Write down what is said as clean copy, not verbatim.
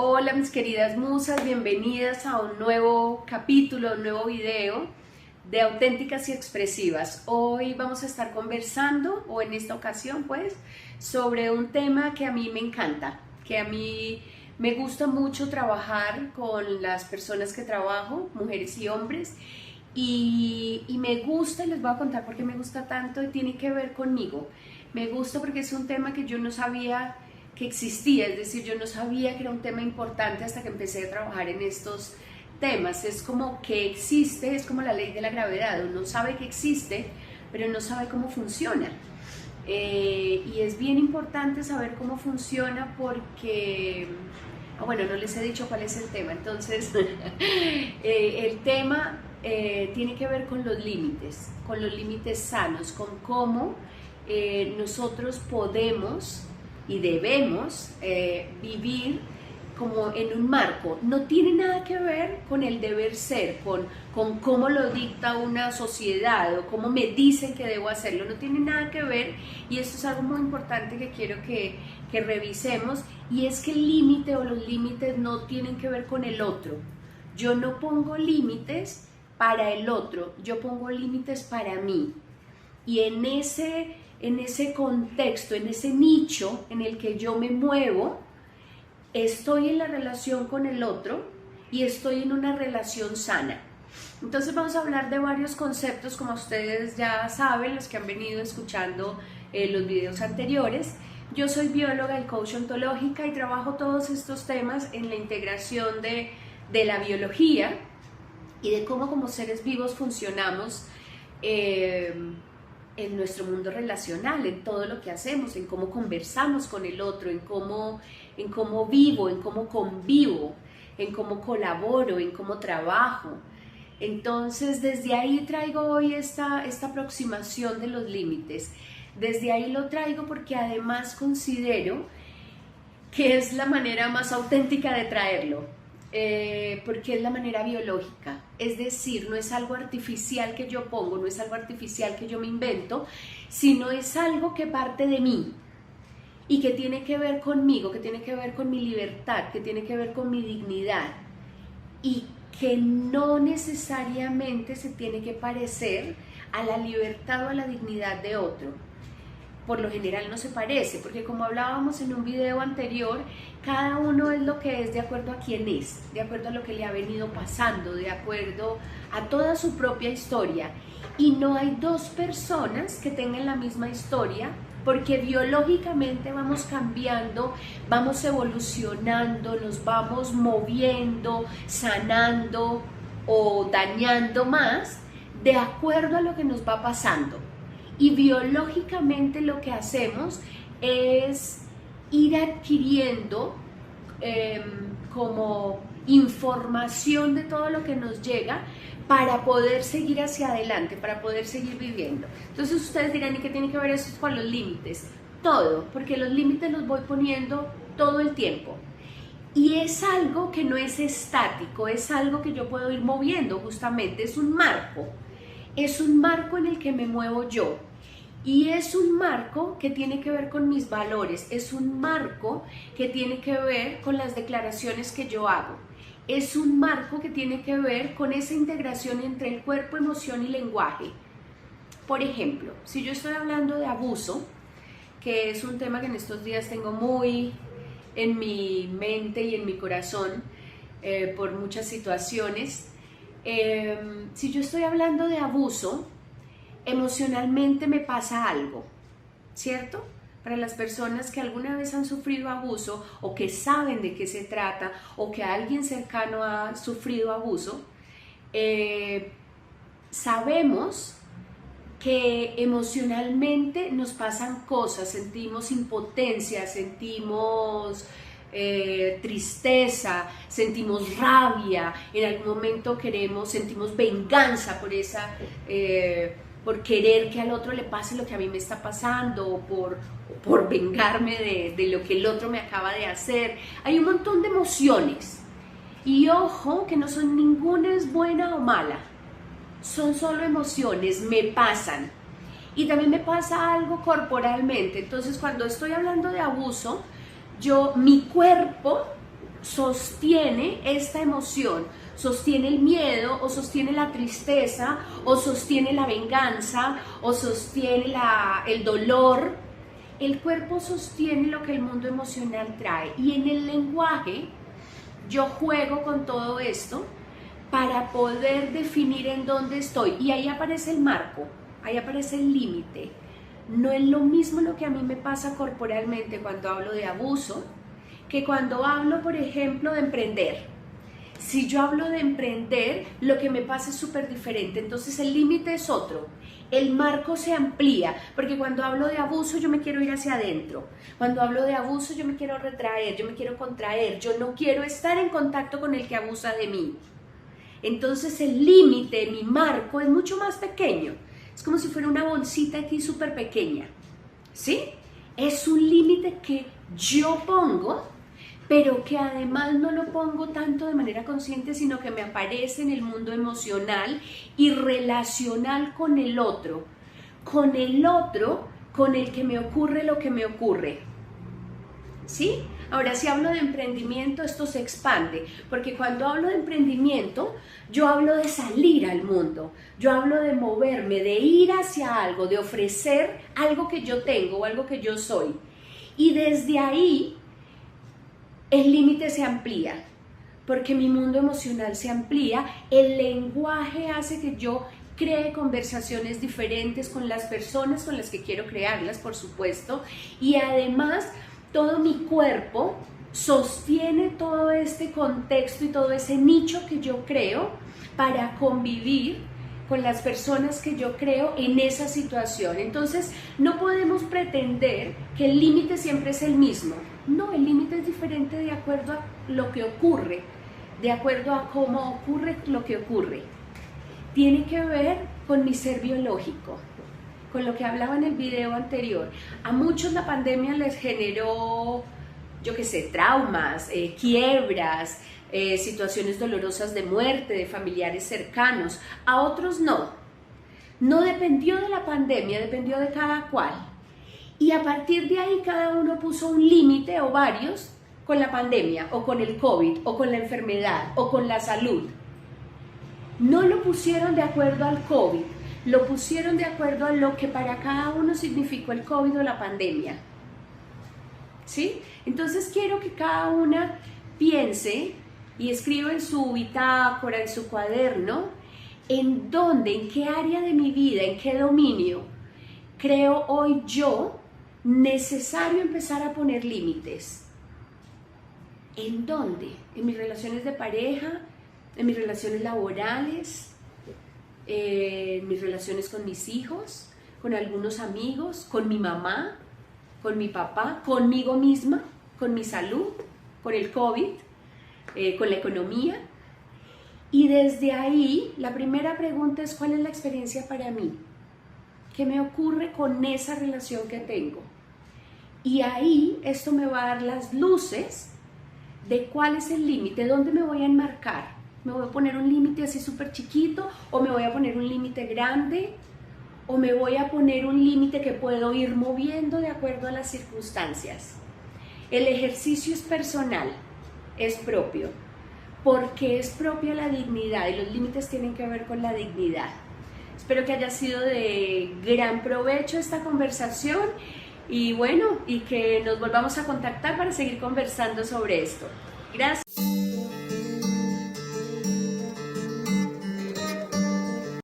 Hola mis queridas musas, bienvenidas a un nuevo capítulo, un nuevo video de Auténticas y Expresivas. Hoy vamos a estar conversando, o en esta ocasión pues, sobre un tema que a mí me encanta, que a mí me gusta mucho trabajar con las personas que trabajo, mujeres y hombres, y me gusta, y les voy a contar por qué me gusta tanto, y tiene que ver conmigo. Me gusta porque es un tema que yo no sabía que existía, es decir, yo no sabía que era un tema importante hasta que empecé a trabajar en estos temas. Es como que existe, es como la ley de la gravedad, uno sabe que existe, pero no sabe cómo funciona. Y es bien importante saber cómo funciona porque, bueno, no les he dicho cuál es el tema, entonces el tema tiene que ver con los límites sanos, con cómo nosotros podemos y debemos vivir como en un marco. No tiene nada que ver con el deber ser, con cómo lo dicta una sociedad o cómo me dicen que debo hacerlo, no tiene nada que ver, y esto es algo muy importante que quiero que revisemos, y es que el límite o los límites no tienen que ver con el otro. Yo no pongo límites para el otro, yo pongo límites para mí, y en ese contexto, en ese nicho en el que yo me muevo, estoy en la relación con el otro y estoy en una relación sana. Entonces vamos a hablar de varios conceptos, como ustedes ya saben, los que han venido escuchando los videos anteriores. Yo soy bióloga y coach ontológica y trabajo todos estos temas en la integración de la biología y de cómo como seres vivos funcionamos en nuestro mundo relacional, en todo lo que hacemos, en cómo conversamos con el otro, en cómo vivo, en cómo convivo, en cómo colaboro, en cómo trabajo. Entonces, desde ahí traigo hoy esta aproximación de los límites. Desde ahí lo traigo porque además considero que es la manera más auténtica de traerlo. Porque es la manera biológica, es decir, no es algo artificial que yo pongo, no es algo artificial que yo me invento, sino es algo que parte de mí y que tiene que ver conmigo, que tiene que ver con mi libertad, que tiene que ver con mi dignidad, y que no necesariamente se tiene que parecer a la libertad o a la dignidad de otro. Por lo general no se parece, porque como hablábamos en un video anterior, cada uno es lo que es de acuerdo a quién es, de acuerdo a lo que le ha venido pasando, de acuerdo a toda su propia historia. Y no hay dos personas que tengan la misma historia, porque biológicamente vamos cambiando, vamos evolucionando, nos vamos moviendo, sanando o dañando más de acuerdo a lo que nos va pasando. Y biológicamente lo que hacemos es ir adquiriendo como información de todo lo que nos llega para poder seguir hacia adelante, para poder seguir viviendo. Entonces ustedes dirán, ¿y qué tiene que ver eso con los límites? Todo, porque los límites los voy poniendo todo el tiempo. Y es algo que no es estático, es algo que yo puedo ir moviendo justamente, es un marco en el que me muevo yo. Y es un marco que tiene que ver con mis valores, es un marco que tiene que ver con las declaraciones que yo hago, es un marco que tiene que ver con esa integración entre el cuerpo, emoción y lenguaje. Por ejemplo, si yo estoy hablando de abuso, que es un tema que en estos días tengo muy en mi mente y en mi corazón por muchas situaciones, si yo estoy hablando de abuso, emocionalmente me pasa algo, ¿cierto? Para las personas que alguna vez han sufrido abuso o que saben de qué se trata o que alguien cercano ha sufrido abuso, sabemos que emocionalmente nos pasan cosas, sentimos impotencia, sentimos tristeza, sentimos rabia, en algún momento sentimos venganza por querer que al otro le pase lo que a mí me está pasando, o por vengarme de lo que el otro me acaba de hacer. Hay un montón de emociones, y ojo que no son ninguna es buena o mala, son solo emociones, me pasan. Y también me pasa algo corporalmente. Entonces, cuando estoy hablando de abuso, mi cuerpo sostiene esta emoción, sostiene el miedo o sostiene la tristeza o sostiene la venganza o sostiene el dolor. El cuerpo sostiene lo que el mundo emocional trae, y en el lenguaje yo juego con todo esto para poder definir en dónde estoy, y ahí aparece el marco, ahí aparece el límite. No es lo mismo lo que a mí me pasa corporalmente cuando hablo de abuso que cuando hablo, por ejemplo, de emprender. Si yo hablo de emprender, lo que me pasa es súper diferente, entonces el límite es otro. El marco se amplía, porque cuando hablo de abuso yo me quiero ir hacia adentro. Cuando hablo de abuso yo me quiero retraer, yo me quiero contraer, yo no quiero estar en contacto con el que abusa de mí. Entonces el límite, mi marco, es mucho más pequeño. Es como si fuera una bolsita aquí súper pequeña, ¿sí? Es un límite que yo pongo, pero que además no lo pongo tanto de manera consciente, sino que me aparece en el mundo emocional y relacional con el otro con el que me ocurre lo que me ocurre, ¿sí? Ahora, si hablo de emprendimiento, esto se expande, porque cuando hablo de emprendimiento, yo hablo de salir al mundo, yo hablo de moverme, de ir hacia algo, de ofrecer algo que yo tengo o algo que yo soy, y desde ahí el límite se amplía, porque mi mundo emocional se amplía, el lenguaje hace que yo cree conversaciones diferentes con las personas con las que quiero crearlas, por supuesto, y además todo mi cuerpo sostiene todo este contexto y todo ese nicho que yo creo para convivir con las personas que yo creo en esa situación. Entonces, no podemos pretender que el límite siempre es el mismo. No, el límite es diferente de acuerdo a lo que ocurre, de acuerdo a cómo ocurre lo que ocurre. Tiene que ver con mi ser biológico, con lo que hablaba en el video anterior. A muchos la pandemia les generó, yo qué sé, traumas, quiebras, situaciones dolorosas de muerte de familiares cercanos. A otros no. No dependió de la pandemia, dependió de cada cual. Y a partir de ahí cada uno puso un límite o varios con la pandemia o con el COVID o con la enfermedad o con la salud. No lo pusieron de acuerdo al COVID, lo pusieron de acuerdo a lo que para cada uno significó el COVID o la pandemia, ¿sí? Entonces quiero que cada una piense y escriba en su bitácora, en su cuaderno, en dónde, en qué área de mi vida, en qué dominio creo hoy yo necesario empezar a poner límites. ¿En dónde? En mis relaciones de pareja, en mis relaciones laborales, en mis relaciones con mis hijos, con algunos amigos, con mi mamá, con mi papá, conmigo misma, con mi salud, con el COVID, con la economía. Y desde ahí, la primera pregunta es: ¿cuál es la experiencia para mí? ¿Qué me ocurre con esa relación que tengo? Y ahí esto me va a dar las luces de cuál es el límite, dónde me voy a enmarcar. ¿Me voy a poner un límite así súper chiquito, o me voy a poner un límite grande, o me voy a poner un límite que puedo ir moviendo de acuerdo a las circunstancias? El ejercicio es personal, es propio, porque es propia la dignidad, y los límites tienen que ver con la dignidad. Espero que haya sido de gran provecho esta conversación, y bueno, y que nos volvamos a contactar para seguir conversando sobre esto. Gracias.